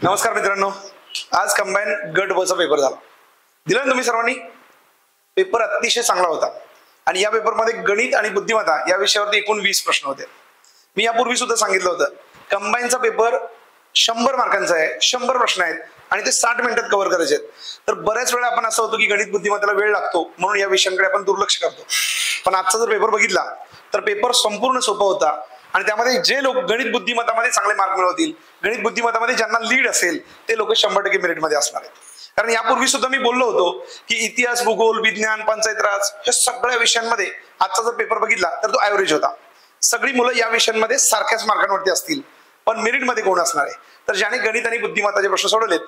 नमस्कार मित्रांनो, आज कंबाईन गट ब चा पेपर झाला. दिला ना तुम्ही सर्वांनी. पेपर अतिशय चांगला होता आणि या पेपरमध्ये गणित आणि बुद्धिमत्ता या विषयावरती एकूण 20 प्रश्न होते. मी यापूर्वी सुद्धा सांगितलं होतं कंबाईनचा पेपर 100 मार्कांचा आहे, 100 प्रश्न आहेत आणि ते 60 मिनिटात कव्हर करायचे आहेत. तर बऱ्याच वेळा आपण असं होतो की गणित बुद्धिमत्तेला वेळ लागतो म्हणून या विषयांकडे आपण दुर्लक्ष करतो. पण आजचा जर पेपर बघितला तर पेपर संपूर्ण सोपा होता आणि त्यामध्ये जे लोक गणित बुद्धिमत्तामध्ये चांगले मार्क मिळवतील, गणित बुद्धिमत्तामध्ये ज्यांना लीड असेल ते लोक 100% मेरिटमध्ये असणार आहेत. कारण यापूर्वी सुद्धा मी बोललो होतो की इतिहास, भूगोल, विज्ञान, पंचायत राज या सगळ्या विषयांमध्ये आजचा जर पेपर बघितला तर तो ऍव्हरेज होता. सगळी मुलं या विषयांमध्ये सारख्याच मार्कांवरती असतील, पण मेरिटमध्ये कोण असणार आहे तर ज्याने गणित आणि बुद्धिमत्ताचे प्रश्न सोडवलेत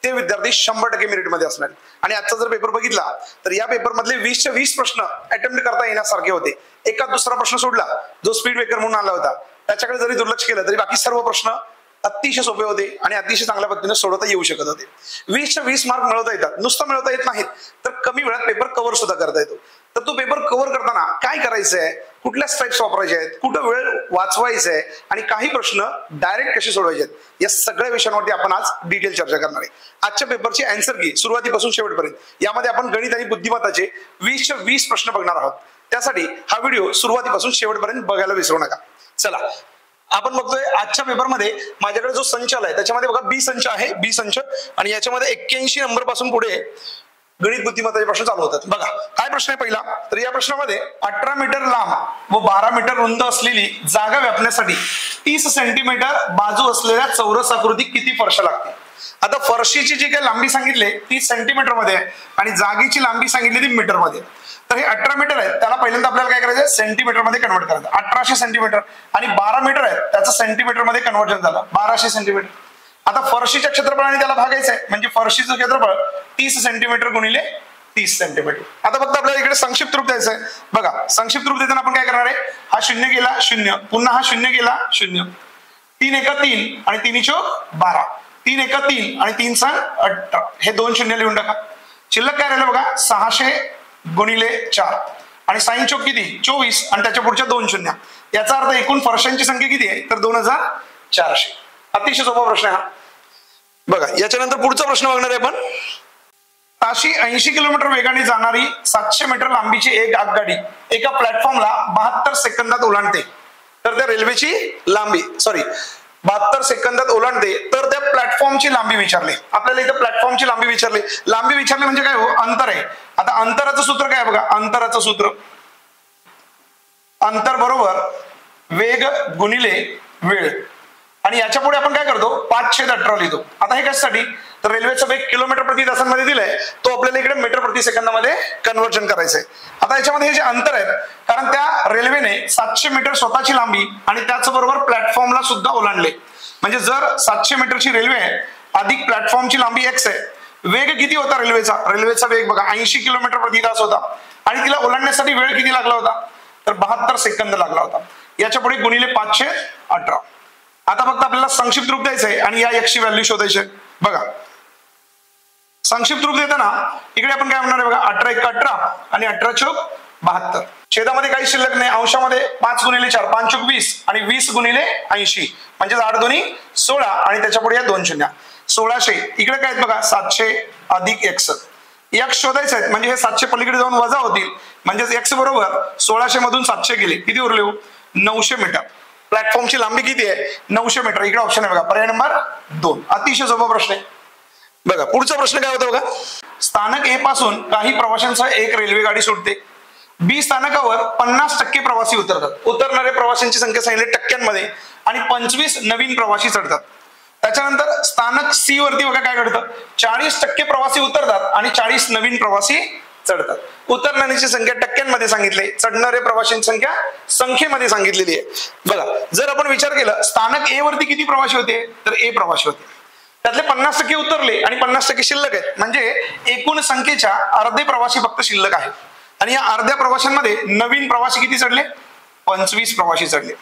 ते विद्यार्थी 100% मेरिटमध्ये असणार. आणि आजचा जर पेपर बघितला तर या पेपर मधले 20चे 20 प्रश्न अटेम्प्ट करता येण्यासारखे होते. एका दुसरा प्रश्न सोडला जो स्पीड ब्रेकर म्हणून आला होता त्याच्याकडे जरी दुर्लक्ष केलं तरी बाकी सर्व प्रश्न अतिशय सोपे होते आणि अतिशय चांगल्या पद्धतीने सोडवता येऊ शकत होते. 20चे 20 मार्क मिळवता येतात. नुसतं मिळवता येत नाहीत तर कमी वेळात पेपर कव्हर सुद्धा करता येतो. तर तो पेपर कव्हर करताना काय करायचंय, कुठल्या स्टेप्स वापरायचे आहेत, कुठं वेळ वाचवायचा आहे आणि काही प्रश्न डायरेक्ट कसे सोडवायचे आहेत, या सगळ्या विषयांवरती आपण आज डिटेल चर्चा करणार आहे. आजच्या पेपरची आन्सर की सुरुवातीपासून शेवटपर्यंत यामध्ये आपण गणित आणि बुद्धिमत्ताचे 20चे 20 प्रश्न बघणार आहोत. त्यासाठी हा व्हिडिओ सुरुवातीपासून शेवटपर्यंत बघायला विसरू नका. चला आपण बघतोय आजच्या पेपरमध्ये माझ्याकडे जो संच आलाय त्याच्यामध्ये बघा बी संच आहे, बी संच, आणि याच्यामध्ये 81 नंबर पासून पुढे गणित बुद्धिमत्ताचे प्रश्न चालू होतात. बघा काय प्रश्न आहे पहिला. तर या प्रश्नामध्ये 18 मीटर लांब व 12 मीटर रुंद असलेली जागा व्यापण्यासाठी 30 सेंटीमीटर बाजू असलेल्या चौरस आकृती किती फरशा लागतील. आता फरशीची जी काही लांबी सांगितली 30 सेंटीमीटर मध्ये आणि जागेची लांबी सांगितली ती मीटर मध्ये. तर हे 18 मीटर आहे त्याला पहिल्यांदा आपल्याला काय करायचं, सेंटीमीटर मध्ये कन्वर्ट करायचं. 1800 सेंटीमीटर आणि 12 मीटर आहे त्याचं सेंटीमीटर मध्ये कन्वर्जन झालं 1200 सेंटीमीटर. आता फरशीच्या क्षेत्रफळाने त्याला भागायचं आहे म्हणजे फरशीचं क्षेत्रफळ 30 सेंटीमीटर गुणिले 30 सेंटीमीटर. आता फक्त आपल्याला इकडे संक्षिप्त रूप द्यायचं आहे. बघा संक्षिप्त रूप देताना आपण काय करणार आहे, हा 0 गेला 0, पुन्हा हा 0 गेला 0, 3 एका 3 आणि 3 चौक 12, 3 एका 3 आणि 3 सांग 18, हे 2 शून्य लिहून टाका. शिल्लक काय राहिलं बघा 600 गुणिले 4 आणि साइन चौक किती 24 आणि त्याच्या पुढच्या 2 शून्य. याचा अर्थ एकूण फरशांची संख्या किती आहे तर 2400. अतिशय सोपा प्रश्न आहे हा. बघा याच्यानंतर पुढचा प्रश्न बघणार आहे आपण. ताशी 80 किलोमीटर वेगाने जाणारी 700 मीटर लांबीची एक आगगाडी एका प्लॅटफॉर्मला 72 सेकंदात ओलांडते तर त्या रेल्वेची लांबी 72 सेकंदात ओलांडते तर त्या प्लॅटफॉर्मची लांबी विचारली. आपल्याला इथं प्लॅटफॉर्मची लांबी विचारली. लांबी विचारली म्हणजे काय हो, अंतर आहे. आता अंतराचं सूत्र काय बघा, अंतराचं सूत्र अंतर बरोबर वेग गुणिले वेळ आणि याच्या पुढे आपण काय करतो 5/18 लिहितो. आता हे कशासाठी तर रेल्वेचा वेग किलोमीटर प्रति तासांमध्ये दिलाय तो आपल्याला इकडे मीटर प्रति सेकंदामध्ये कन्वर्जन करायचंय. आता याच्यामध्ये हे जे अंतर आहेत कारण त्या रेल्वेने 700 मीटर स्वतःची लांबी आणि त्याचबरोबर प्लॅटफॉर्मला सुद्धा ओलांडले. म्हणजे जर 700 मीटरची रेल्वे आहे अधिक प्लॅटफॉर्मची लांबी x आहे, वेग किती होता रेल्वेचा वेग बघा 80 किलोमीटर प्रति तास होता आणि तिला ओलांडण्यासाठी वेळ किती लागला होता तर 72 सेकंद लागला होता. याच्या पुढे गुणिले 5/18. आता फक्त आपल्याला संक्षिप्त रूप द्यायचंय आणि या x ची व्हॅल्यू शोधायची. बघा संक्षिप्त रूप देताना इकडे आपण काय म्हणणार आहे बघा 18 × 18 आणि 18 चौक 72. छेदामध्ये काही शिल्लक नाही. अंशामध्ये 5 गुणिले 4 5 चौक 20 आणि 20 गुणिले 80 म्हणजे 8 दोन्ही 16 आणि त्याच्या पुढे या 2 शून्य 1600. इकडे काय बघा 700 अधिक x. x शोधायचं आहे म्हणजे हे 700 पलीकडे जाऊन वजा होतील म्हणजे x बरोबर 1600 मधून 700 गेले किती उरले 900 मीटर. प्लॅटफॉर्मची लांबी किती आहे 900 मीटर. इकडे ऑप्शन आहे बघा पर्याय नंबर 2. अतिशय सोपा प्रश्न आहे. बघा पुढचा प्रश्न काय होता बघा. स्थानक ए पासून काही प्रवाशांसह एक रेल्वे गाडी सुटते. बी स्थानकावर 50% प्रवासी उतरतात. उतरणारे प्रवाशांची संख्या सांगितली टक्क्यांमध्ये आणि 25 नवीन प्रवासी चढतात. त्याच्यानंतर स्थानक सी वरती बघा काय घडतं 40% प्रवासी उतरतात आणि 40 नवीन प्रवासी चढतात. उतरणाऱ्यांची संख्या टक्क्यांमध्ये सांगितली, चढणारे प्रवाशांची संख्या संख्येमध्ये सांगितलेली आहे. बघा जर आपण विचार केला स्थानक ए वरती किती प्रवासी होते तर ए प्रवासी होते, त्यातले 50% उतरले आणि 50% शिल्लक आहेत म्हणजे एकूण संख्येच्या अर्धे प्रवासी फक्त शिल्लक आहेत. आणि या अर्ध्या प्रवाशांमध्ये नवीन प्रवासी किती चढले 25 प्रवासी चढले.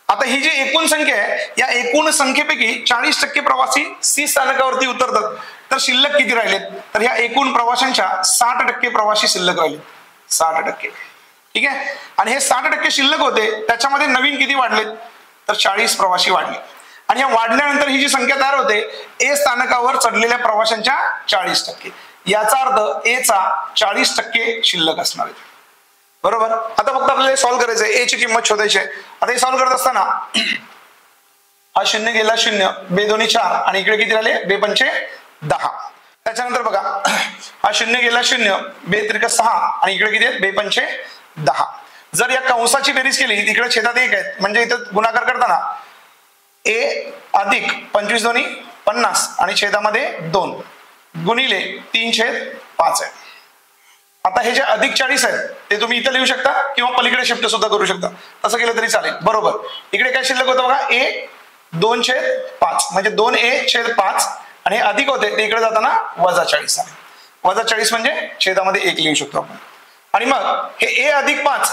आता ही जी एकूण संख्या आहे या एकूण संख्येपैकी 40% प्रवासी सी स्थानकावरती उतरतात तर शिल्लक किती राहिलेत तर ह्या एकूण प्रवाशांच्या 60% प्रवासी शिल्लक राहिले 60%. ठीक आहे. आणि हे 60% शिल्लक होते त्याच्यामध्ये नवीन किती वाढलेत तर 40 प्रवासी वाढले. आणि या वाढल्यानंतर ही जी संख्या तयार होते ए स्थानकावर चढलेल्या प्रवाशांच्या 40%. याचा अर्थ ए चा 40% शिल्लक असणार आहे. बरोबर. आता फक्त आपल्याला सॉल्व्ह करायचंय, ए ची किंमत शोधायची आहे. आता हे सॉल्व्ह करत असताना हा 0 गेला 0, बे दोन्ही 4 आणि इकडे किती राहिले, बे पंचे 10. त्याच्यानंतर बघा हा 0 गेला 0, बे त्रिक 6 आणि इकडे किती आहेत, बे पंचे 10. जर या कंसाची बेरीज केली, इकडे छेदात 1 आहे, म्हणजे इथं गुणाकार करताना ए अधिक 25 दोन्ही 50 आणि छेदामध्ये 2 गुणिले 3/5 आहे. आता हे जे अधिक 40 आहेत ते तुम्ही इथं लिहू शकता किंवा पलीकडे शिफ्ट सुद्धा करू शकता, तसं केलं तरी चालेल. बरोबर. इकडे काय शिल्लक होतं बघा, ए 2/5 म्हणजे 2a/5 आणि हे अधिक होते ते इकडे जाताना -40 आहे. -40 म्हणजे छेदामध्ये 1 लिहू शकतो आपण. आणि मग हे ए अधिक 5,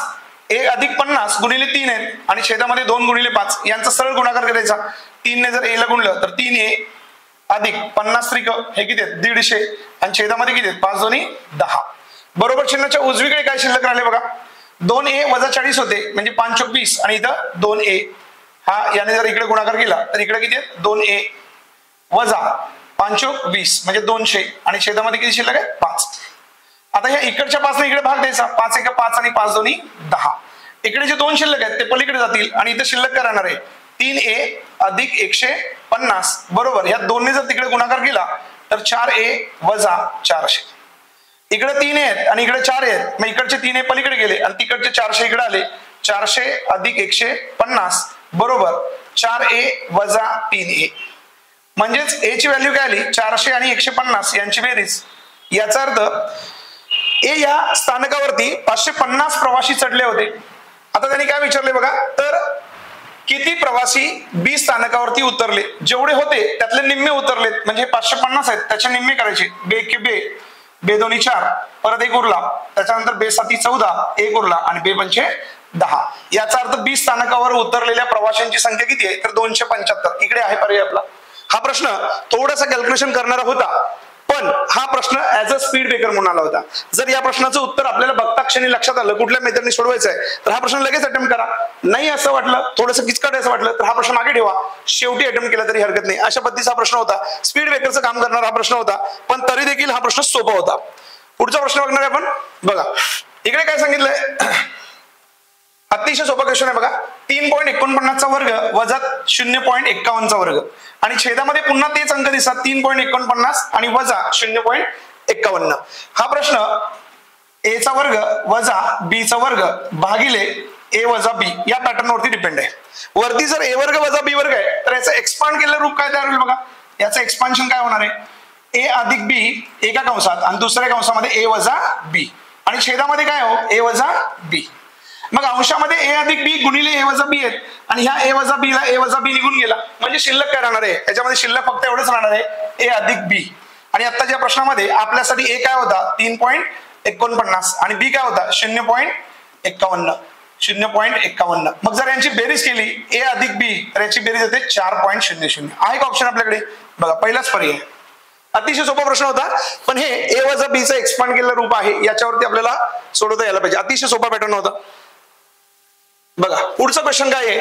ए अधिक 50 गुणिले 3 आहेत आणि छेदामध्ये 2 गुणिले 5 यांचा सरळ गुणाकार करायचा. 3 ने जर ए ला गुणलं तर 3a अधिक 50 त्रिक हे किती आहेत, 150 आणि छेदामध्ये किती आहेत, 5 दोन्ही 10. बरोबर चिन्हाच्या उजवीकडे काय शिल्लक राहिले बघा, 2a - 40 होते म्हणजे 5 × 20 आणि इथं 2a. हा याने जर इकडे गुणाकार केला तर इकडे किती आहेत, 2a वजा 5 × 20 म्हणजे 200 आणि छेदामध्ये किती शिल्लक आहे, 5. आता या इकडच्या 5 ने इकडे भाग द्यायचा, 5 × 5 आणि 5 दोन्ही 10. इकडे जे 2 शिल्लक आहेत ते पलीकडे जातील आणि इथे शिल्लक काय राहणार आहे, 3a अधिक 150. बरोबर. या 2 ने जर तिकडे गुणाकार केला तर 4a वजा 400. इकडे 3 आहेत आणि इकडे 4 आहेत, मग इकडचे 3a पलीकडे गेले आणि तिकडचे 400 इकडे आले. 400 अधिक 150 बरोबर 4a वजा 3a. म्हणजेच ए ची व्हॅल्यू काय आली, 400 आणि 150 यांची बेरीज. याचा अर्थ ए या स्थानकावरती 550 प्रवासी चढले होते. आता त्यांनी काय विचारले बघा, तर किती प्रवासी बी स्थानकावरती उतरले, जेवढे होते त्यातले निम्मे उतरलेत, म्हणजे 550 आहेत त्याचे निम्मे करायचे. बे के बे, बे दोन्ही 4 परत 1 उरला, त्याच्यानंतर बे 7 14 1 उरला आणि बे पंचे 10. याचा अर्थ बी स्थानकावर उतरलेल्या प्रवाशांची संख्या किती आहे, तर 275. इकडे आहे पर्याय आपला. हा प्रश्न थोडासा कॅल्क्युलेशन करणारा होता, पण हा प्रश्न ऍज अ स्पीड ब्रेकर म्हणून आला होता. जर या प्रश्नाचं उत्तर आपल्याला बघता क्षणी लक्षात आलं कुठल्या मेथडने सोडवायचं आहे तर हा प्रश्न लगेच अटेम्प्ट करा. नाही असं वाटलं, थोडंसं किचकट असं वाटलं तर हा प्रश्न मागे ठेवा, शेवटी अटेम्प्ट केला तरी हरकत नाही. अशा पद्धतीचा प्रश्न होता, स्पीड ब्रेकरचं काम करणारा हा प्रश्न होता, पण तरी देखील हा प्रश्न सोपा होता. पुढचा प्रश्न बघणार आहे आपण. बघा इकडे काय सांगितलंय, अतिशय सोपा क्वेश्चन आहे बघा. 3.49 चा वर्ग वजा 0.51 चा वर्ग आणि छेदामध्ये पुन्हा तेच अंक दिसतात, 3.49 आणि वजा 0.51. हा प्रश्न ए चा वर्ग वजा बी चा वर्ग भागिले ए वजा बी या पॅटर्न वरती डिपेंड आहे. वरती जर ए वर्ग वजा बी वर्ग आहे तर याचं एक्सपांड केलेलं रूप काय तयार होईल बघा. याचं एक्सपान्शन काय होणार आहे, ए अधिक बी एका कंसात आणि दुसऱ्या कंसामध्ये ए वजा बी आणि छेदामध्ये काय हो, ए वजा बी. मग अंशामध्ये ए अधिक बी गुणिले ए वजा बी आहेत आणि ह्या ए वजा बी ला ए वजा बी निघून गेला, म्हणजे शिल्लक काय राहणार आहे, याच्यामध्ये शिल्लक फक्त एवढंच राहणार आहे, ए अधिक बी. आणि आत्ताच्या प्रश्नामध्ये आपल्यासाठी ए काय होता 3.49 आणि बी काय होता 0.51. मग जर यांची बेरीज केली ए अधिक बी तर याची बेरीज येते 4.00. आहे का ऑप्शन आपल्याकडे बघा, पहिलाच पर्याय. अतिशय सोपा प्रश्न होता, पण हे ए वजा बी चं एक्सपांड केलेलं रूप आहे, याच्यावरती आपल्याला सोडवता यायला पाहिजे. अतिशय सोपा पॅटर्न होता. बघा पुढचं क्वेश्चन काय आहे,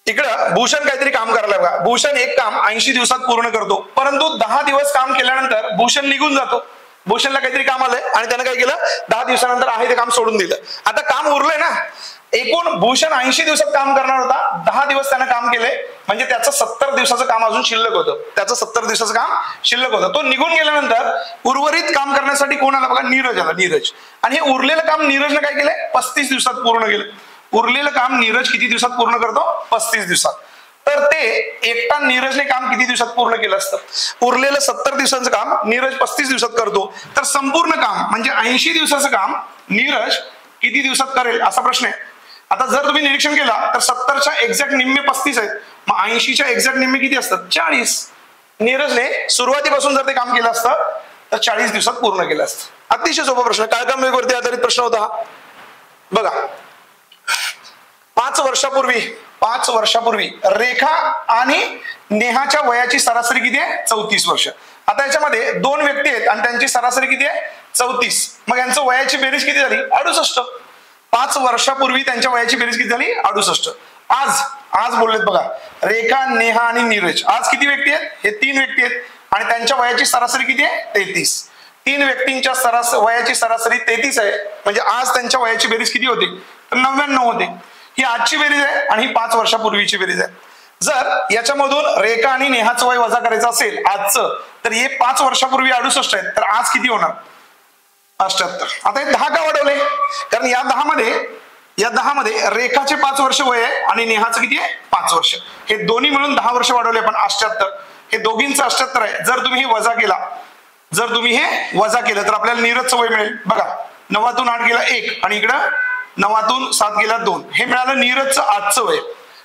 इकडं भूषण काहीतरी काम करायला बघा. भूषण एक काम 80 दिवसात पूर्ण करतो, परंतु 10 दिवस काम केल्यानंतर भूषण निघून जातो. भूषणला काहीतरी काम आलंय आणि त्यानं काय केलं, 10 दिवसानंतर आहे ते काम सोडून दिलं. आता काम उरलंय ना, एकूण भूषण 80 दिवसात काम करणार होता, 10 दिवस त्यानं काम केले, म्हणजे त्याचं 70 दिवसाचं काम अजून शिल्लक होतं. त्याचं 70 दिवसाचं काम शिल्लक होतं. तो निघून गेल्यानंतर उर्वरित काम करण्यासाठी कोण आला बघा, नीरज आला. नीरज. आणि हे उरलेलं काम नीरजनं काय केलंय, 35 दिवसात पूर्ण केलं. उरलेलं काम नीरज किती दिवसात पूर्ण करतो, 35 दिवसात. तर ते एकटा नीरजने काम किती दिवसात पूर्ण केलं असतं, उरलेलं 70 दिवसाचं काम नीरज 35 दिवसात करतो, तर संपूर्ण काम म्हणजे 80 दिवसाचं काम नीरज किती दिवसात करेल असा प्रश्न आहे. आता जर तुम्ही निरीक्षण केला तर 70च्या एक्झॅक्ट निम्मे 35 आहेत, मग 80च्या एक्झॅक्ट निम्मे किती असतात, 40. नीरजने सुरुवातीपासून जर ते काम केलं असतं तर 40 दिवसात पूर्ण केलं असतं. अतिशय सोपा प्रश्न, काळकामवेगवरती आधारित प्रश्न होता. बघा 5 वर्षापूर्वी रेखा आणि नेहाच्या वयाची सरासरी किती आहे, 34 वर्ष. आता याच्यामध्ये 2 व्यक्ती आहेत आणि त्यांची सरासरी किती आहे, 34. मग यांचं वयाची बेरीज किती झाली, 68. 5 वर्षापूर्वी त्यांच्या वयाची बेरीज किती झाली, 68. आज आज बोललेत बघा, रेखा, नेहा आणि नीरज. आज किती व्यक्ती आहेत? हे 3 व्यक्ती आहेत आणि त्यांच्या वयाची सरासरी किती आहे? 33. 3 व्यक्तींच्या वयाची सरासरी 33 आहे. म्हणजे आज त्यांच्या वयाची बेरीज किती होते? तर 99 होते. ही आजची बेरीज आहे आणि ही 5 वर्षापूर्वीची बेरीज आहे. जर याच्यामधून रेखा आणि नेहाचं वय वजा करायचं असेल आजचं, तर हे 5 वर्षापूर्वी 68 आहेत, तर आज किती होणार? 78. आता हे 10 का वाढवले? कारण या 10 मध्ये रेखाचे 5 वर्ष वय आहे आणि नेहाचं किती आहे? 5 वर्ष. हे दोन्ही मिळून 10 वर्ष वाढवले आपण 78. हे दोघींचं 78 आहे. जर तुम्ही हे वजा केलं तर आपल्याला नीरजचं वय मिळेल. बघा, 9तून 8 गेला 1 आणि इकडं 9तून 7 गेला 2. हे मिळालं नीरजचं आजचं वय.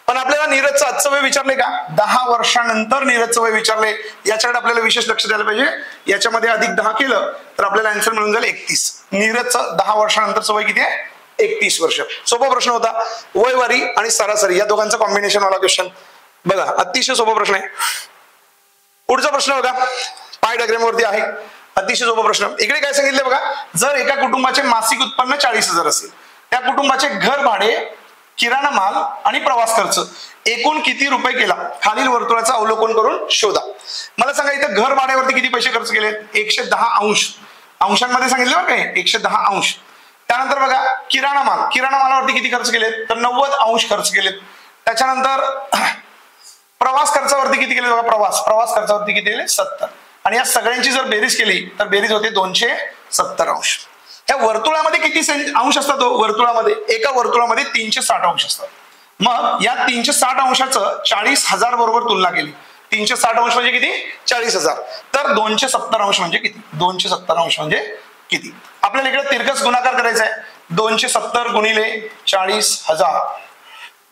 पण आपल्याला नीरजचं आजचं वय विचारले का? 10 वर्षानंतर नीरजचं वय विचारले. याच्याकडे आपल्याला विशेष लक्ष द्यायला पाहिजे. याच्यामध्ये अधिक 10 केलं तर आपल्याला आन्सर मिळून जाईल 31. नीरजचं 10 वर्षानंतरचं वय किती आहे? 31 वर्ष. सोपा प्रश्न होता. वयवारी आणि सरासरी या दोघांचं कॉम्बिनेशन वाला क्वेश्चन. बघा, अतिशय सोपा प्रश्न आहे. पुढचा प्रश्न बघा, पाय डायग्राम वरती आहे. अतिशय सोपा प्रश्न. इकडे काय सांगितलं बघा, जर एका कुटुंबाचे मासिक उत्पन्न 40,000 असेल, त्या कुटुंबाचे घर भाडे, किराणा माल आणि प्रवास खर्च एकूण किती रुपये केला? खालील वर्तुळाचं अवलोकन करून शोधा. मला सांगा, इथं घर भाड्यावरती किती पैसे खर्च केले? 110 अंश. अंशांमध्ये सांगितलं बरं काय? 110 अंश. त्यानंतर बघा, किराणा मालावरती किती खर्च केले? तर 90 अंश खर्च केले. त्याच्यानंतर प्रवास खर्चावरती किती केले? बघा, प्रवास खर्चावरती किती केले? 70. आणि या सगळ्यांची जर बेरीज केली तर बेरीज होते 270 अंश. या वर्तुळामध्ये किती अंश असतात? वर्तुळामध्ये, एका वर्तुळामध्ये 360 अंश असतात. मग या 360 अंशाचं 40,000 बरोबर तुलना केली. 360 अंश म्हणजे किती? 40,000. तर 270 अंश म्हणजे किती? 270 अंश म्हणजे किती? आपल्याला इकडे तिरकस गुणाकार करायचा आहे. 270 गुणिले 40,000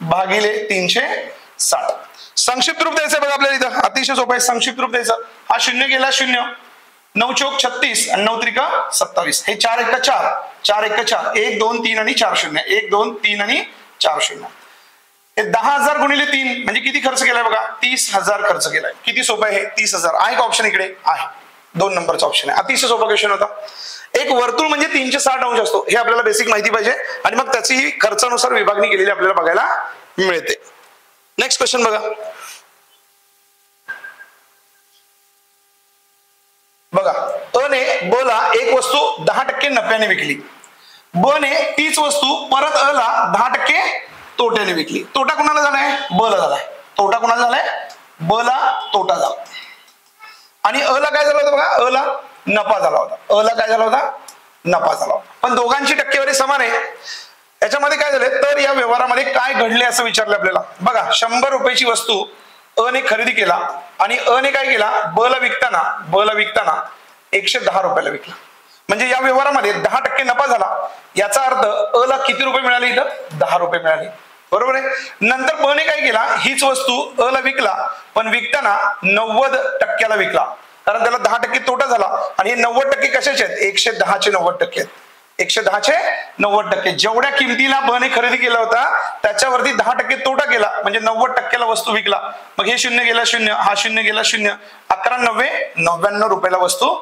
भागिले 360. संक्षिप्त रूप द्यायचं बघा आपल्याला इथं. अतिशय सोपं आहे. संक्षिप्त रूप द्यायचं. हा 0 गेला 0, 9 चौक 36 आणि 9 त्रिका 27. हे 4 1 4, 4 1 4, 1 2 3 आणि 4 0, 1 2 3 आणि 4 0. हे 10,000 गुणिले 3 म्हणजे किती खर्च केलाय बघा? 30,000 खर्च केलाय. किती सोपं आहे? 30,000 आहे का ऑप्शन? इकडे आहे, 2 नंबरचा ऑप्शन आहे. अतिशय सोपा क्वेश्चन होता. एक वर्तुळ म्हणजे 360 अंश असतो, हे आपल्याला बेसिक माहिती पाहिजे आणि मग त्याची ही खर्चानुसार विभागणी केलेली आपल्याला बघायला मिळते. नेक्स्ट क्वेश्चन बघा. बघा, अ ने ब ला एक वस्तू 10% नफ्याने विकली. ब ने तीच वस्तू परत अ ला 10% तोट्याने विकली. तोटा कुणाला झालाय? ब ला झालाय. तोटा कुणाला झालाय? ब ला तोटा झाला. आणि अ ला काय झालं होतं बघा? अ ला नफा झाला होता. अ ला काय झाला होता? नफा झाला होता. पण दोघांची टक्केवारी समान आहे. याच्यामध्ये काय झालं? तर या व्यवहारामध्ये काय घडले असं विचारलं आपल्याला. बघा, 100 रुपयाची वस्तू अ ने खरेदी केला आणि अ ने काय केला? ब ला विकताना 110 रुपयाला विकला. म्हणजे या व्यवहारामध्ये 10% नफा झाला. याचा अर्थ अ ला किती रुपये मिळाले? इथं 10 रुपये मिळाले. बरोबर आहे. नंतर ब ने काय केला? हीच वस्तू अ ला विकला, पण विकताना 90% विकला, कारण त्याला 10% तोटा झाला. आणि हे 90% कशाचे आहेत? 110चे 90% आहेत. 110चे 90%. जेवढ्या किमतीला ब ने खरेदी केला होता त्याच्यावरती 10% तोटा केला, म्हणजे 90%ला वस्तू विकला. मग हे 0 गेला 0, हा 0 गेला 0, 11 9 99 रुपयाला वस्तू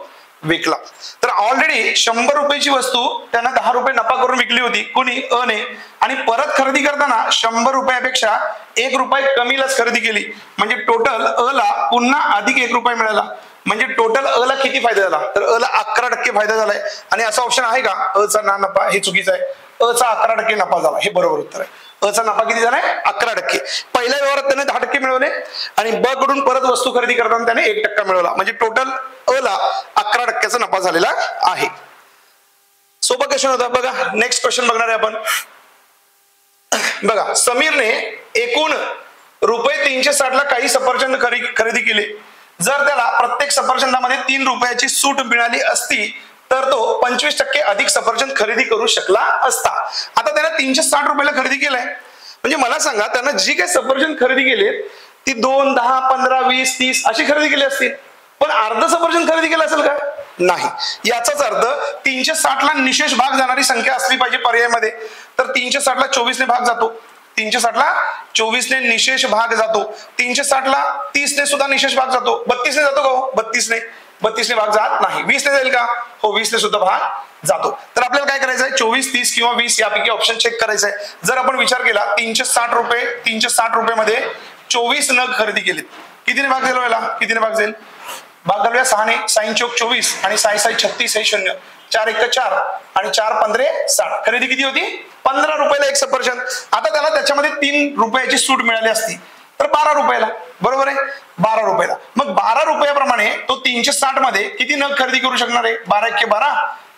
विकला. तर ऑलरेडी 100 रुपयाची वस्तू त्यांना 10 रुपये नफा करून विकली होती. कोणी? अ ने. आणि परत खरेदी करताना 100 रुपयापेक्षा 1 रुपये कमीलाच खरेदी केली, म्हणजे टोटल अ ला पुन्हा अधिक 1 रुपये मिळाला. म्हणजे टोटल अ ला किती फायदा झाला? तर अ ला 11% फायदा झालाय. आणि असा ऑप्शन आहे का? अ चा ना नफा, हे चुकीचं आहे. अ चा 11% नफा झाला, हे बरोबर उत्तर आहे. अ चा नफा किती झालाय? 11%. पहिल्या व्यवहारात त्याने 10% मिळवले आणि ब कडून परत वस्तू खरेदी करताना त्याने 1% मिळवला, म्हणजे टोटल अ ला 11%चा नफा झालेला आहे. सोपा क्वेश्चन होता. बघा, नेक्स्ट क्वेश्चन बघणार आहे आपण. बघा, समीरने एकूण ₹360 ला काही सफरचंद खरेदी केले. जर त्याला प्रत्येक सफरचंदामध्ये 3 रुपयाची सूट मिळाली असती तर तो 25% अधिक सफरचंद खरेदी करू शकला असता. आता त्याला 360 रुपयाला खरेदी केलाय, म्हणजे मला सांगा, त्यानं जी काही सफरचंद खरेदी केली ती 2, 10, 15, 20, 30 अशी खरेदी केली असतील, पण अर्ध सफरचंद खरेदी केलं असेल का? नाही. याचाच अर्थ 360 ला निशेष भाग जाणारी संख्या असली पाहिजे पर्यायामध्ये. तर 360 ला 24 ने भाग जातो, 360 ला 24 ने निशेष भाग जातो, 360 ला 30 ने सुद्धा निशेष भाग जातो, 32 ने जातो का? 32 ने. 32 ने भाग जात नाही. 20 ने जाईल का? हो 20 ने सुद्धा भाग जातो. तर आपल्याला काय करायचं आहे 24, 30 किंवा 20 यापैकी ऑप्शन चेक करायचं आहे. जर आपण विचार केला 360 रुपये मध्ये 24 नग खरेदी केलीत, कितीने भाग जाईल याला? कितीने भाग जाईल? भाग घालूया 6 ने. 6 चौक 24 आणि 6 6 36 हे 0, 4 1 4 आणि 4 15 60. खरेदी किती होती? 15 रुपयाला एक सफरचंद. आता त्याला त्याच्यामध्ये 3 रुपयाची सूट मिळाली असती तर 12 रुपयाला, बरोबर आहे? 12 रुपयाला. मग 12 रुपयाप्रमाणे तो 360 मध्ये किती नग खरेदी करू शकणार आहे? 12 1 12,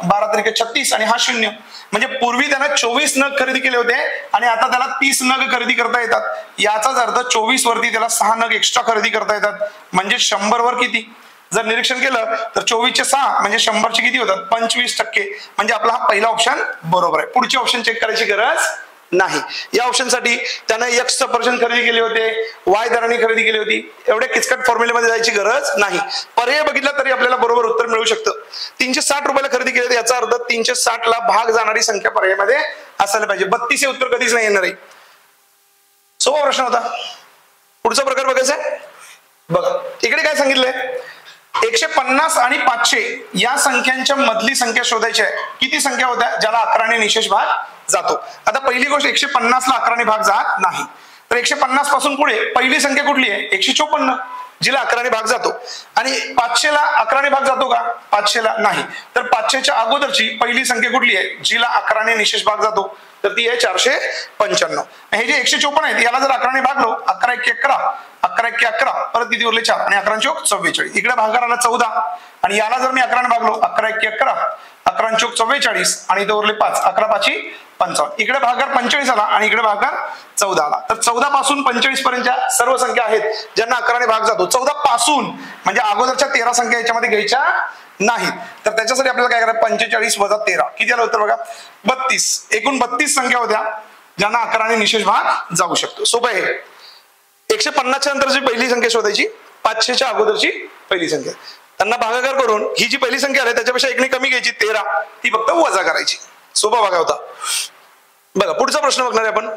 12 3 36 आणि हा 0. म्हणजे पूर्वी त्यानं 24 नग खरेदी केले होते आणि आता त्याला 30 नग खरेदी करता येतात. याचाच अर्थ 24 वरती त्याला 6 नग एक्स्ट्रा खरेदी करता येतात. म्हणजे 100 वर किती? जर निरीक्षण केलं तर 24 चे 6 म्हणजे 100 चे किती होतात? 25%. म्हणजे आपला हा पहिला ऑप्शन बरोबर आहे. पुढचे ऑप्शन चेक करायची गरज नाही. या ऑप्शन साठी त्यानं X सफरचंद खरेदी केले होते, Y दराने खरेदी केली होती. एवढे किचकट फॉर्म्युलेमध्ये जायची गरज नाही. पर्याय बघितला तरी आपल्याला बरोबर उत्तर मिळू शकतं. 360 रुपयाला खरेदी केली याचा अर्थ 360 ला भाग जाणारी संख्या पर्यायामध्ये असायला पाहिजे. 32 हे उत्तर कधीच नाही येणार आहे. सोपा प्रश्न होता. पुढचा प्रकार बघायचा आहे. बघा इकडे काय सांगितलंय? 150 आणि 500 या संख्यांच्या मधली संख्या शोधायची आहे. किती संख्या होत्या ज्याला 11 ने निशेष भाग जातो? आता पहिली गोष्ट 150 ला 11 ने भाग जात नाही. तर 150 पासून पुढे पहिली संख्या कुठली आहे? 154 जिला 11 ने भाग जातो. आणि 500 ला 11 ने भाग जातो का? 500 ला नाही. तर 500च्या अगोदरची पहिली संख्या कुठली आहे जिला 11 ने निशेष भाग जातो? तर ती आहे 495. हे जे 154 आहेत याला जर 11 ने भागलो 11 1 11, 11 1 11, परत किती उरले 4 आणि 11 चौक 44. इकडे भागाकार आला 14 आणि याला जर मी 11 ने भागलो 11 1 11, 11 चौक 44 आणि इथे उरले 5, 11 5 55. इकडे भागाकार 45 आला आणि इकडे भागाकार 14 आला. तर 14 पासून 45 पर्यंतच्या सर्व संख्या आहेत ज्यांना 11 ने भाग जातो. 14 पासून म्हणजे अगोदरच्या 13 संख्या याच्यामध्ये घ्यायच्या नाहीत. तर त्याच्यासाठी आपल्याला काय करायचं? 45 वजा 13 किती आलं उत्तर बघा? 32. एकूण 32 संख्या होत्या ज्यांना 11 ने निशेष भाग जाऊ शकतो. सोपं आहे. 150च्या नंतरची पहिली संख्या शोधायची, 500च्या अगोदरची पहिली संख्या, त्यांना भागाकार करून ही जी पहिली संख्या आहे त्याच्यापेक्षा एकने कमी घ्यायची 13, ती फक्त वजा करायची. सोपा भागा होता. बघा पुढचा प्रश्न बघणार आहे आपण.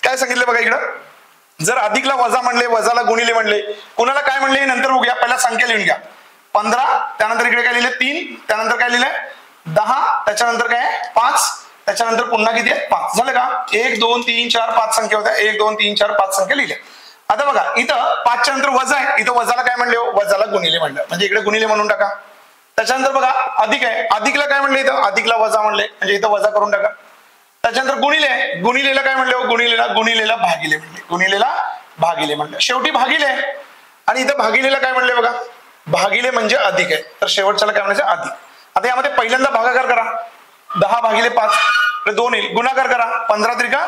काय सांगितलं बघा इकडं? जर अधिकला वजा म्हणले, वजाला गुणिले म्हणले, कुणाला काय म्हणले नंतर बघूया. पहिला संख्या लिहून घ्या. 15, त्यानंतर इकडे काय लिहिले 3, त्यानंतर काय लिहिलंय 10, त्याच्यानंतर काय 5, त्याच्यानंतर पुन्हा किती आहे 5. झालं का? 1 2 3 4 5 संख्या होत्या. 1 2 3 4 5 संख्या लिहिल्या. आता बघा इथं 5च्या नंतर वजा आहे, इथं वजाला काय म्हणले? वजाला गुणिले म्हणलं, म्हणजे इकडे गुणिले म्हणून टाका. त्याच्यानंतर बघा अधिक आहे, अधिकला काय म्हणले? इथं अधिकला वजा म्हणले, म्हणजे इथं वजा करून टाका. त्याच्यानंतर गुणिले आहे, गुणिलेला काय म्हणले? गुणिलेला भागिले म्हणले, गुणिलेला भागिले म्हणले. शेवटी भागिले आणि इथं भागिलेला काय म्हणले बघा? भागिले म्हणजे अधिक आहे, तर शेवटच्याला काय म्हणायचं? अधिक. आता यामध्ये पहिल्यांदा भागाकार करा. 10 भागिले 5 2 येईल. गुणाकार करा. 15 त्रिका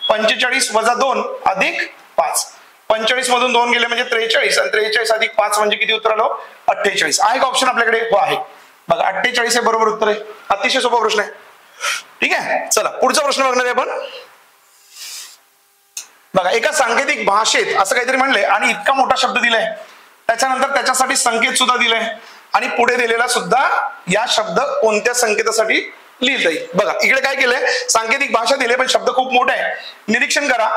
45 वजा 2 अधिक 5. 45 मधून 2 गेले म्हणजे 43 आणि 43 अधिक 5 म्हणजे किती उत्तर आलं? 48. आहे का ऑप्शन आपल्याकडे? हो आहे. बघा 48 हे बरोबर उत्तर आहे. अतिशय सोपा प्रश्न आहे. ठीक आहे. चला पुढचा प्रश्न बघणार आहे आपण. बघा एका सांकेतिक भाषेत असं काहीतरी म्हणलंय आणि इतका मोठा शब्द दिलाय, त्याच्यानंतर त्याच्यासाठी संकेत सुद्धा दिलाय आणि पुढे दिलेला सुद्धा या शब्द कोणत्या संकेतासाठी लिहिता येईल. बघा इकडे काय केलंय? सांकेतिक भाषा दिली पण शब्द खूप मोठा आहे. निरीक्षण करा.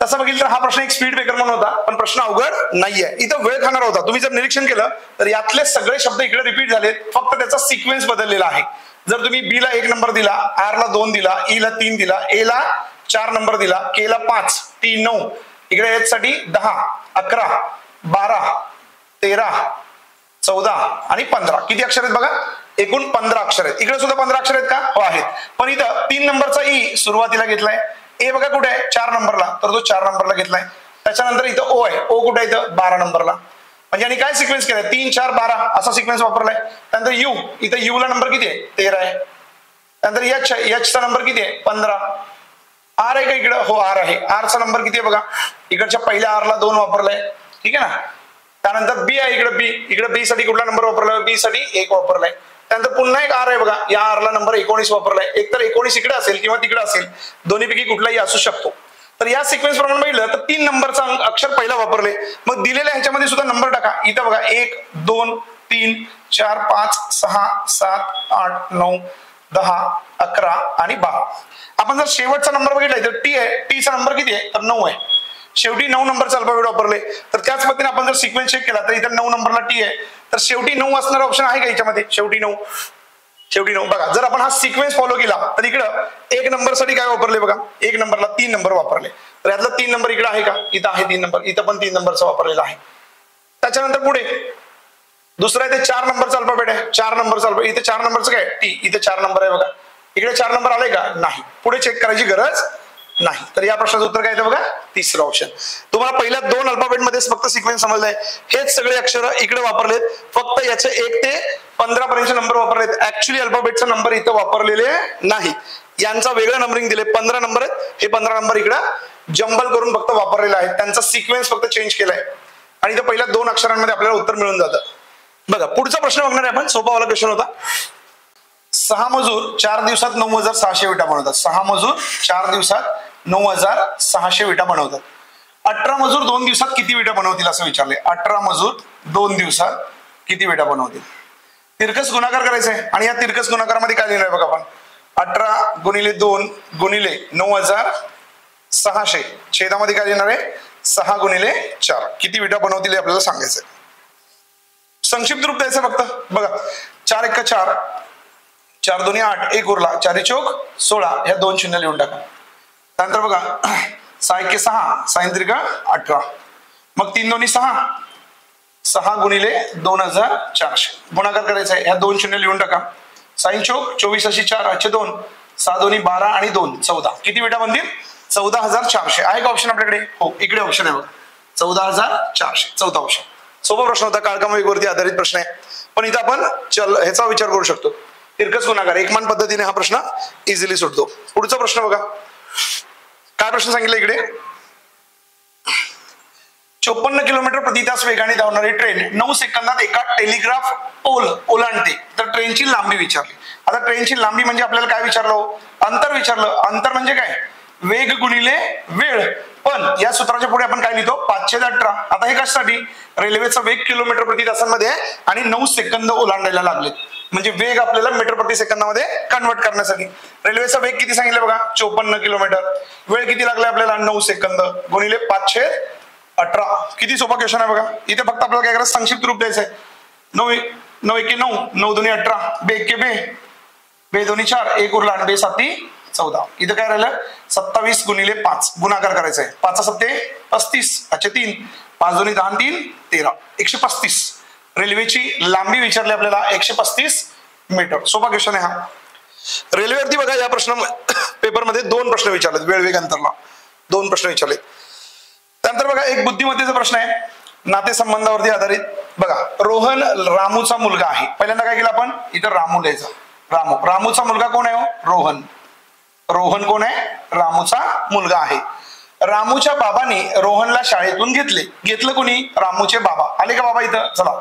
तसं बघितलं तर हा प्रश्न एक स्पीड ब्रेकर म्हणून होता, पण प्रश्न अवघड नाहीये. इथं वेळ खाणार होता. तुम्ही जर निरीक्षण केलं तर यातले सगळे शब्द इकडे रिपीट झालेत, फक्त त्याचा सिक्वेन्स बदललेला आहे. जर तुम्ही बी ला 1 नंबर दिला, आर ला 2 दिला, ई ला 3 दिला, ए ला 4 नंबर दिला, के ला 5, टी 9, इकडे एच साठी 10, 11, 12, 13, 14 आणि 15. किती अक्षर आहेत बघा? एकूण 15 अक्षर आहेत. इकडे सुद्धा 15 अक्षर आहेत का? हो आहेत. पण इथं 3 नंबरचा ई सुरुवातीला घेतलाय. ए बघा कुठे आहे? 4 नंबरला, तर तो 4 नंबरला घेतलाय. त्याच्यानंतर इथं ओ आहे. ओ कुठे आहे? इथं 12 नंबरला. म्हणजे आणि काय सिक्वेन्स केलाय? 3 4 12 असा सिक्वेन्स वापरलाय. त्यानंतर यू, इथं यू ला नंबर किती आहे? 13 आहे. त्यानंतर एच, एच चा नंबर किती आहे? 15. आर आहे का इकडं? हो आर आहे. आर चा नंबर किती आहे बघा? इकडच्या पहिल्या आर ला 2 वापरलाय. ठीक आहे ना. त्यानंतर बी आहे. इकडे बी साठी कुठला नंबर वापरलाय? बी साठी 1 वापरलाय. त्यानंतर पुन्हा एक आर आहे बघा. या आर ला नंबर 19 वापरलाय. एक तर 19 इकडे असेल किंवा तिकडे असेल, दोन्हीपैकी कुठलाही असू शकतो. तर या सिक्वेन्स प्रमाणे बघितलं तर 3 नंबरचा अक्षर पहिला वापरले. मग दिलेल्या ह्याच्यामध्ये सुद्धा नंबर टाका. इथं बघा 1 2 3 4 5 6 7 8 9 10 11 आणि 12. आपण जर शेवटचा नंबर बघितला तर टी आहे. टी चा नंबर किती आहे? तर 9 आहे. शेवटी 9 नंबरचा अल्फाबेट वापरले. तर त्याच पद्धतीने आपण जर सिक्वेन्स चेक केला तर इथं 9 नंबरला टी आहे, तर शेवटी 9 असणारा ऑप्शन आहे का याच्यामध्ये? शेवटी 9. बघा जर आपण हा सिक्वेन्स फॉलो केला तर इकडं 1 नंबरसाठी काय वापरले बघा, 1 नंबरला 3 नंबर वापरले. तर यातला 3 नंबर इकडे आहे का? इथं आहे 3 नंबर, इथं पण 3 नंबरचा वापरलेला आहे. त्याच्यानंतर पुढे दुसरा इथे 4 नंबरचा अल्फाबेट आहे, 4 नंबरचा अल्फाबेट, इथे 4 नंबरचं काय टी, इथे 4 नंबर आहे बघा. इकडे 4 नंबर आले का? नाही. पुढे चेक करायची गरज नाही. तर या प्रश्नाचं उत्तर काय येतं बघा, तिसरं ऑप्शन. तुम्हाला पहिल्या 2 अल्फाबेट मध्ये फक्त सिक्वेन्स समजलाय, हेच सगळे अक्षर इकडे वापरलेत, फक्त याचे 1 ते 15 पर्यंतचे नंबर वापरलेत. ऍक्च्युअली अल्फाबेटचा नंबर इथं वापरलेले नाही, यांचा वेगळं नंबरिंग दिले. 15 नंबर आहेत, हे 15 नंबर इकडं जंबल करून फक्त वापरलेला आहे, त्यांचा सिक्वेन्स फक्त चेंज केलाय आणि इथं पहिल्या 2 अक्षरांमध्ये आपल्याला उत्तर मिळून जातं. बघा पुढचा प्रश्न बघणार आहे आपण, सोपावाला क्वेश्चन होता. 6 मजूर 4 दिवसात 9,600 विटा बनवतात. 6 मजूर 4 दिवसात 9,600 विटा बनवतात. 18 मजूर 2 दिवसात किती विटा बनवतील असं विचारले. 18 मजूर 2 दिवसात किती विटा बनवतील? तिरकस गुणाकार करायचा आहे आणि या तिरकस गुणाकारामध्ये काय लिहिणार आहे बघा आपण. 18 गुणिले 2 गुणिले 9,600 छेदामध्ये काय लिहिणार आहे? 6 गुणिले 4 किती विटा बनवतील हे आपल्याला सांगायचं आहे. संक्षिप्त रूप द्यायचं फक्त. बघा 4 1 4, 4 2 8, 1 उरला, 4 चौक 16, ह्या 2 शून्य लिहून टाका. त्यानंतर बघा 6 1 6, 6 त्रिक 18, मग 3 2 6, 6 गुणिले 2,400 गुणाकार करायचा आहे, ह्या 2 शून्य लिहून टाका. 6 चौक 24 अशी 4, अच्छे 2, 6 2 12 आणि 2 14, किती विटा बनतील? 14,400. आहे का ऑप्शन आपल्याकडे? हो, इकडे ऑप्शन आहे बघा, 14,400, चौथा ऑप्शन. सोपा प्रश्न होता, काळक्रम वेगवरती आधारित प्रश्न आहे, पण इथं आपण ह्याचा विचार करू शकतो. तिरकस गुणाकार एकमान पद्धतीने हा प्रश्न इझिली सुटतो. पुढचा प्रश्न बघा, काय प्रश्न सांगितलं इकडे. 54 किलोमीटर प्रति तास वेगाने धावणारी ट्रेन 9 सेकंदात एका टेलिग्राफ पोल ओलांडते. तर ट्रेनची लांबी विचारली. आता ट्रेनची लांबी म्हणजे आपल्याला काय विचारलं? अंतर विचारलं. अंतर म्हणजे काय? वेग गुणिले वेळ. पण या सूत्राच्या पुढे आपण काय लिहितो? 5/18. आता हे कशासाठी? रेल्वेचा वेग किलोमीटर प्रति तासांमध्ये आहे आणि 9 सेकंद ओलांडायला लागलेत, म्हणजे वेग आपल्याला मीटर प्रति सेकंदामध्ये कन्वर्ट करण्यासाठी. रेल्वेचा वेग किती सांगितलं बघा? 54 किलोमीटर. वेळ किती लागला आपल्याला? 9 सेकंद गुणिले 5/18. किती सोपा क्वेश्चन आहे बघा. इथे फक्त आपल्याला काय करायचं? संक्षिप्त रूप द्यायचं आहे. 9 1 9, 9 2 18, 2 1 2, 2 2 4, 1 उरला आणि 2 7 14. इथं काय राहिलं? 27 गुणिले 5 गुणाकार करायचा आहे. 5 7 35, अच्छे 3, 5 2 10 3 13, 135. रेल्वेची लांबी विचारली आपल्याला 135 मीटर. सोपा क्वेश्चन आहे हा. रेल्वेवरती बघा या प्रश्न पेपरमध्ये 2 प्रश्न विचारलेत, वेळ वेग अंतरला 2 प्रश्न विचारलेत. त्यानंतर बघा एक बुद्धिमत्तेचा प्रश्न आहे, नातेसंबंधावरती आधारित. बघा रोहन रामूचा मुलगा आहे. पहिल्यांदा काय केलं आपण? इथं रामू लिहायचा. रामूचा मुलगा कोण आहे? रोहन. रोहन कोण आहे? रामूचा मुलगा आहे. रामूच्या बाबांनी रोहनला शाळेतून घेतलं कोणी? रामूचे बाबा. आले का बाबा इथं? चला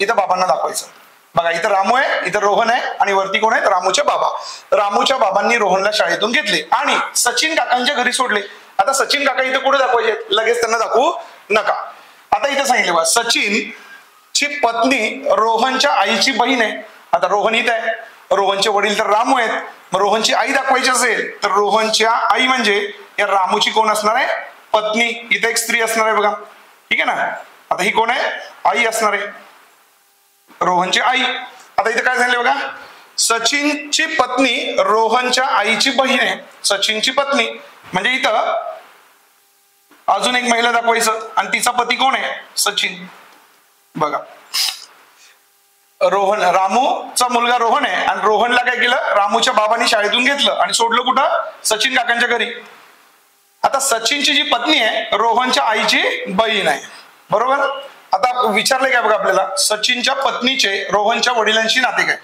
इथं बाबांना दाखवायचं. बघा इथं रामू आहे, इथं रोहन आहे आणि वरती कोण आहेत? रामूचे बाबा. रामूच्या बाबांनी रोहनला शाळेतून घेतले आणि सचिन काकांच्या घरी सोडले. आता सचिन काका इथं कुठे दाखवायचे? लगेच त्यांना दाखवू नका. आता इथं सांगितलं बघा, सचिन ची पत्नी रोहनच्या आईची बहीण आहे. आता रोहन इथं आहे, रोहनचे वडील तर रामू आहेत, मग रोहनची आई दाखवायची असेल तर रोहनच्या आई म्हणजे या रामूची कोण असणार आहे? पत्नी. इथे एक स्त्री असणार आहे बघा, ठीक आहे ना. आता ही कोण आहे? आई असणार आहे, रोहनची आई. आता इथे काय झालं बघा, सचिनची पत्नी रोहनच्या आईची बहीण आहे. सचिनची पत्नी म्हणजे इथं अजून एक महिला दाखवायचं आणि तिचा पती कोण आहे? सचिन. बघा रोहन, रामूचा मुलगा रोहन आहे आणि रोहनला काय केलं? रामूच्या बाबांनी शाळेतून घेतलं आणि सोडलं कुठं? सचिन काकांच्या घरी. आता सचिनची जी पत्नी आहे रोहनच्या आईची बहीण आहे, बरोबर. आता विचारलंय काय बघा आपल्याला, सचिनच्या पत्नीचे रोहनच्या वडिलांशी नाते काय?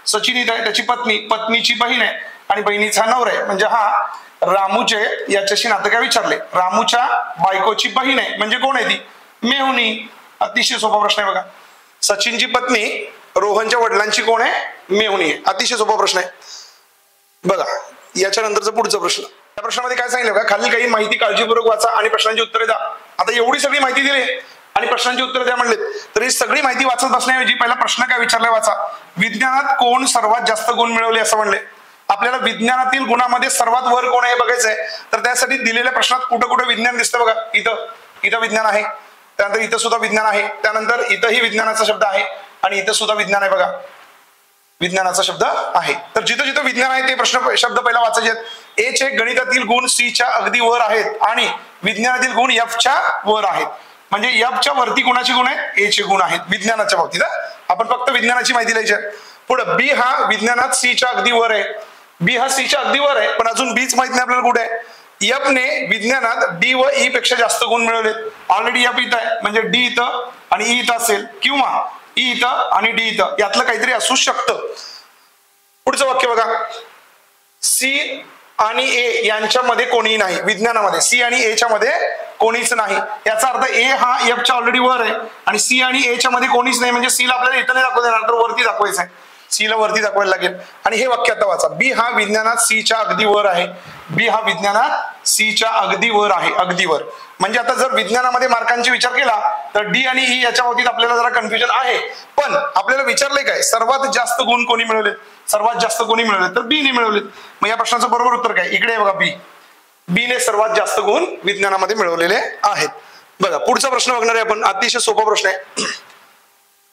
सचिन इथं आहे, त्याची पत्नी, पत्नीची बहीण आहे आणि बहिणीचा नवरा आहे, म्हणजे हा रामूचे याच्याशी नाते काय विचारले. रामूच्या बायकोची बहीण आहे म्हणजे कोण आहे ती? मेहुणी. अतिशय सोपा प्रश्न आहे बघा. सचिनची पत्नी रोहनच्या वडिलांची कोण आहे? मेहुणी आहे. अतिशय सोपा प्रश्न आहे. बघा याच्यानंतरचा पुढचा प्रश्न. या प्रश्नामध्ये काय सांगितलं बघा, खाली काही माहिती काळजीपूर्वक वाचा आणि प्रश्नांची उत्तरे द्या. आता एवढी सगळी माहिती दिली आणि प्रश्नांची उत्तरे द्या म्हणलेत, तर ही सगळी माहिती वाचत बसण्याऐवजी पहिला प्रश्न काय विचारलाय वाचा. विज्ञानात कोण सर्वात जास्त गुण मिळवले असं म्हणले. आपल्याला विज्ञानातील गुणामध्ये सर्वात वर कोण आहे बघायचंय, तर त्यासाठी दिलेल्या प्रश्नात कुठं कुठं विज्ञान दिसतं बघा. इथं इथं विज्ञान आहे, त्यानंतर इथं सुद्धा विज्ञान आहे, त्यानंतर इथंही विज्ञानाचा शब्द आहे आणि इथं सुद्धा विज्ञान आहे बघा, विज्ञानाचा शब्द आहे. तर जिथं जिथं विज्ञान आहे ते प्रश्न शब्द पहिला वाचायचे आहेत. ए चे गणितातील गुण सी च्या अगदी वर आहेत आणि विज्ञानातील गुण एफ च्या वर आहेत. म्हणजे एफ च्या वरती कोणाचे गुण आहेत? ए चे गुण आहेत विज्ञानाच्या बाबतीत. आपण फक्त विज्ञानाची माहिती लिहायची आहे. पुढे बी हा विज्ञानात सी च्या अगदी वर आहे, बी हा सी च्या अगदी वर आहे, पण अजून बीच माहित नाही आपल्याला कुठे आहे. एफ ने विज्ञानात डी व ई पेक्षा जास्त गुण मिळवलेत. ऑलरेडी एफ इथं आहे म्हणजे डी इथं आणि ई इथं असेल, किंवा ई इथं आणि डी इथं, यातलं काहीतरी असू शकतं. पुढचं वाक्य बघा, सी आणि ए यांच्यामध्ये कोणीही नाही. विज्ञानामध्ये सी आणि ए च्या मध्ये कोणीच नाही. याचा अर्थ ए हा एफ च्या ऑलरेडी वर आहे आणि सी आणि ए च्या मध्ये कोणीच नाही, म्हणजे सी ला आपल्याला इथं नाही दाखवता येणार, तर वरती दाखवायचं आहे. सी ला वरती दाखवायला लागेल. आणि हे वाक्य आता वाचा, बी हा विज्ञानात सी च्या अगदी वर आहे, बी हा विज्ञानात सी च्या अगदी वर आहे, अगदी वर. म्हणजे आता जर विज्ञानामध्ये मार्कांचा विचार केला तर डी आणि ई याच्या बाबतीत आपल्याला जरा कन्फ्युजन आहे. पण आपल्याला विचारलंय काय, सर्वात जास्त गुण कोणी मिळवले, सर्वात जास्त कोणी मिळवले, तर बी ने मिळवलेत. मग या प्रश्नाचं बरोबर उत्तर काय, इकडे बघा, बी, बी ने सर्वात जास्त गुण विज्ञानामध्ये मिळवलेले आहेत. बघा पुढचा प्रश्न बघणार आहे आपण, अतिशय सोपा प्रश्न आहे.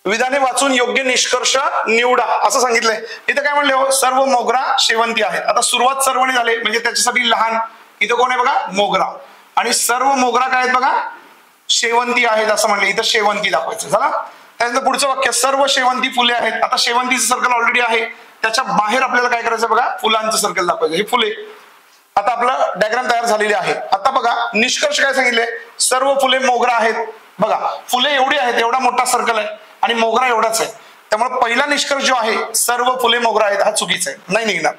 विधाने वाचून योग्य निष्कर्ष निवडा असं सांगितलंय. इथं काय म्हणले हो, सर्व मोगरा शेवंती आहेत. आता सुरुवात सर्वने झाले म्हणजे त्याच्यासाठी लहान इथं कोण आहे बघा, मोगरा, आणि सर्व मोगरा काय आहेत बघा, शेवंती आहेत असं म्हणले. इथं शेवंती दाखवायचं झाला. त्यानंतर पुढचं वाक्य, सर्व शेवंती फुले आहेत. आता शेवंतीचं सर्कल ऑलरेडी आहे, त्याच्या बाहेर आपल्याला काय करायचं बघा, फुलांचं सर्कल दाखवायचं. हे फुले, आता आपलं डायग्राम तयार झालेले आहे. आता बघा निष्कर्ष काय सांगितले, सर्व फुले मोगरा आहेत. बघा फुले एवढी आहेत, एवढा मोठा सर्कल आहे आणि मोगरा एवढाच आहे. त्यामुळे पहिला निष्कर्ष जो आहे सर्व फुले मोगरा आहेत हा चुकीचा आहे, नाही निघणार.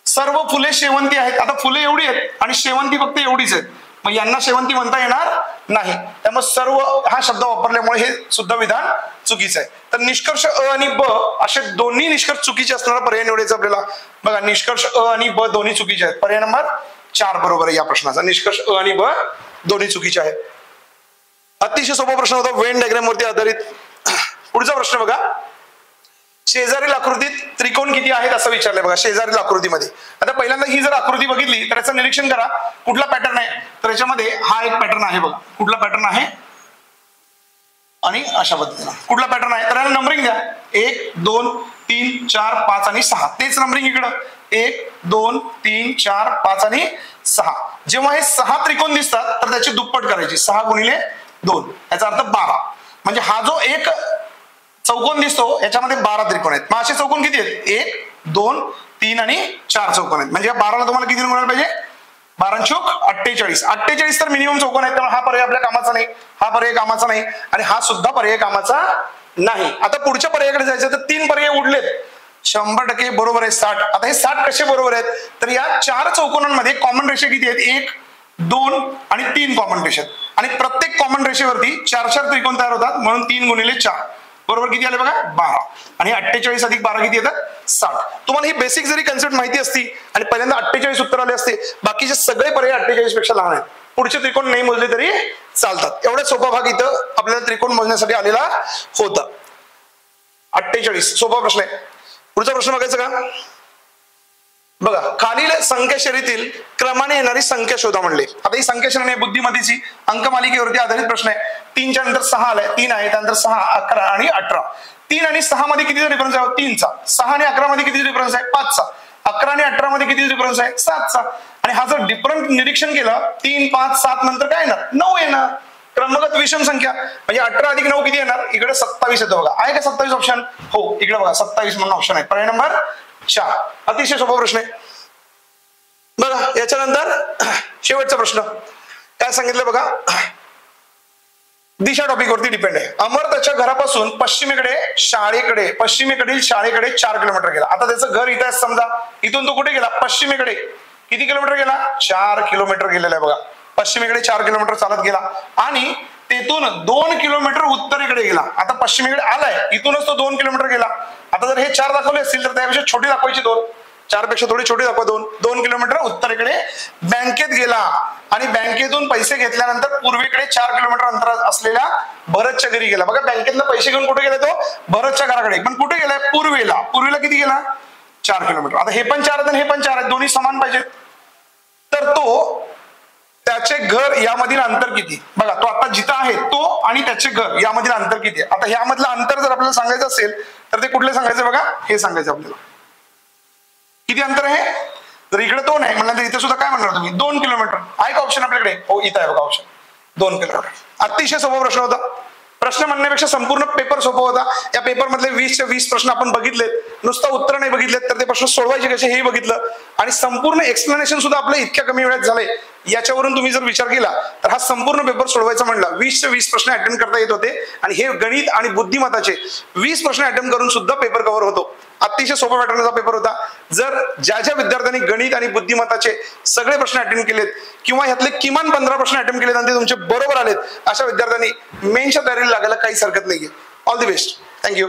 सर्व फुले शेवंती आहेत. आता फुले एवढी आहेत आणि शेवंती फक्त एवढीच आहेत, मग यांना शेवंती म्हणता येणार नाही. त्यामुळे सर्व हा शब्द वापरल्यामुळे हे सुद्धा विधान चुकीचं आहे. तर निष्कर्ष अ आणि ब असे दोन्ही निष्कर्ष चुकीचे असणारा पर्याय निवडायचा आपल्याला. बघा निष्कर्ष अ आणि ब दोन्ही चुकीचे आहेत. पर्याय नंबर 4 बरोबर आहे या प्रश्नाचा. निष्कर्ष अ आणि ब दोन्ही चुकीचे आहेत. अतिशय सोपा प्रश्न होता, वेन डायग्राम वरती आधारित. पुढचा प्रश्न बघा, शेजारील आकृतीत त्रिकोण किती आहेत असं विचारलंय बघा. शेजारील आकृतीमध्ये आता पहिल्यांदा ही जर आकृती बघितली तर याचं निरीक्षण करा, कुठला पॅटर्न आहे. तर याच्यामध्ये हा एक पॅटर्न आहे बघा. कुठला पॅटर्न आहे आणि अशा पद्धतीने कुठला पॅटर्न आहे. तर याला नंबरिंग द्या, 1 2 3 4 5 आणि 6. तेच नंबरिंग इकडं 1 2 3 4 5 आणि 6. जेव्हा हे 6 त्रिकोण दिसतात तर त्याची दुप्पट करायची, 6 गुणिले 2 याचा अर्थ 12. म्हणजे हा जो एक चौकोन दिसतो याच्यामध्ये 12 त्रिकोण आहेत. मग असे चौकोन किती आहेत, 1 2 3 आणि 4 चौकोन आहेत. म्हणजे या 12ला तुम्हाला किती मिळायला पाहिजे, 12 चौक 48. 48 तर मिनिमम चौकोन आहेत. त्यामुळे हा पर्याय आपल्या कामाचा नाही, हा पर्याय कामाचा नाही आणि हा सुद्धा पर्याय कामाचा नाही. आता पुढच्या पर्यायाकडे जायचं तर 3 पर्याय उरलेत, 100% बरोबर आहे 60. आता हे 60 कसे बरोबर आहेत, तर या 4 चौकोनांमध्ये कॉमन रेषा किती आहेत, 1 2 आणि 3 कॉमन रेषा आणि प्रत्येक कॉमन रेषेवरती 4 त्रिकोण तयार होतात, म्हणून 3 गुणिले 4 बरोबर किती आले बघा, 12. आणि 48 अधिक 12 किती येतात, 60. तुम्हाला ही बेसिक जरी कन्सेप्ट माहिती असती आणि पहिल्यांदा 48 उत्तर आले असते, बाकीचे सगळे पर्याय 48 पेक्षा लहान आहेत. पुढचे त्रिकोण नाही मोजले तरी चालतात. एवढा सोपा भाग इथं आपल्याला त्रिकोण मोजण्यासाठी आलेला होता. 48 सोपा प्रश्न आहे. पुढचा प्रश्न बघायचा का बघा, खालील संख्या श्रेणीतील क्रमाने येणारी संख्या शोधा म्हणले. आता ही संख्या श्रेणी बुद्धिमत्तेची अंकमालिकेवरती आधारित प्रश्न आहे. 3 च्या नंतर 6 आलाय, 3 आहे, त्यानंतर 6 11 आणि 18. 3 आणि 6 मध्ये किती डिफरन्स आहे, 3चा. 6 आणि 11 मध्ये किती डिफरन्स आहे, 5चा. 11 आणि 18 मध्ये किती डिफरन्स आहे, 7चा. आणि हा जर डिफरन्स निरीक्षण केलं 3 5 7 नंतर काय येणार, 9 येणार. क्रमगत विषम संख्या म्हणजे 18 अधिक 9 किती येणार, इकडे 27 येतो बघा. आहे का 27 ऑप्शन, हो इकडे बघा 27 म्हणून ऑप्शन आहे. पर्याय नंबर 4. अतिशय सोपा प्रश्न आहे. बघा याच्यानंतर शेवटचा प्रश्न काय सांगितलं बघा, दिशा टॉपिक वरती डिपेंड आहे. अमर त्याच्या घरापासून पश्चिमेकडील शाळेकडे 4 किलोमीटर गेला. आता त्याचं घर इथं आहे समजा, इथून तो कुठे गेला, पश्चिमेकडे. किती किलोमीटर गेला, 4 किलोमीटर गेलेला आहे बघा. पश्चिमेकडे 4 किलोमीटर चालत गेला आणि तेथून 2 किलोमीटर उत्तरेकडे गेला. आता पश्चिमेकडे आलाय, इथूनच तो 2 किलोमीटर गेला. आता जर हे 4 दाखवले असतील तर त्यापेक्षा छोटी दाखवायची 2, 4 पेक्षा थोडी छोटी दाखवा 2 किलोमीटर उत्तरेकडे बँकेत गेला आणि बँकेतून पैसे घेतल्यानंतर पूर्वेकडे 4 किलोमीटर अंतर असलेल्या भरतच्या घरी गेला. बघा बँकेतनं पैसे घेऊन कुठे गेला तो, भरतच्या घराकडे. पण कुठे गेलाय, पूर्वेला. पूर्वेला किती गेला, 4 किलोमीटर. आता हे पण 4 आहेत आणि हे पण 4 आहेत, दोन्ही समान पाहिजेत. तर तो त्याचे घर यामधील अंतर किती. बघा तो आता जिथं आहे तो आणि त्याचे घर यामधील अंतर किती आहे. आता ह्यामधलं अंतर जर आपल्याला सांगायचं असेल तर ते कुठले सांगायचं बघा, हे सांगायचं आपल्याला. किती अंतर आहे, जर इकडे 2 आहे म्हणलं तर इथे सुद्धा काय म्हणणार तुम्ही 2 किलोमीटर. आहे का ऑप्शन आपल्याकडे, हो इथं आहे बघा ऑप्शन 2 किलोमीटर. अतिशय सोपा प्रश्न होता. प्रश्न म्हणण्यापेक्षा संपूर्ण पेपर सोपा होता. या पेपर मधले 20चे 20 प्रश्न आपण बघितलेत, नुसतं उत्तर नाही बघितलेत तर ते प्रश्न सोडवायचे कसे हे बघितलं, आणि संपूर्ण एक्सप्लेनेशन सुद्धा आपलं इतक्या कमी वेळात झालंय. याच्यावरून तुम्ही जर विचार केला तर हा संपूर्ण पेपर सोडवायचा म्हणला 20चे 20 प्रश्न अटेम्प्ट करता येत होते, आणि हे गणित आणि बुद्धिमत्ताचे 20 प्रश्न अटेम्प्ट करून सुद्धा पेपर कव्हर होतो. अतिशय सोपा पॅटर्नचा पेपर होता. जर ज्या विद्यार्थ्यांनी गणित आणि बुद्धिमत्ताचे सगळे प्रश्न अटेम्प्ट केलेत किंवा यातले किमान 15 प्रश्न अटेम्प्ट केलेत आणि ते तुमचे बरोबर आलेत, अशा विद्यार्थ्यांनी मेन्सच्या तयारीला लागायला काहीच हरकत नाहीये. All the best. थँक्यू.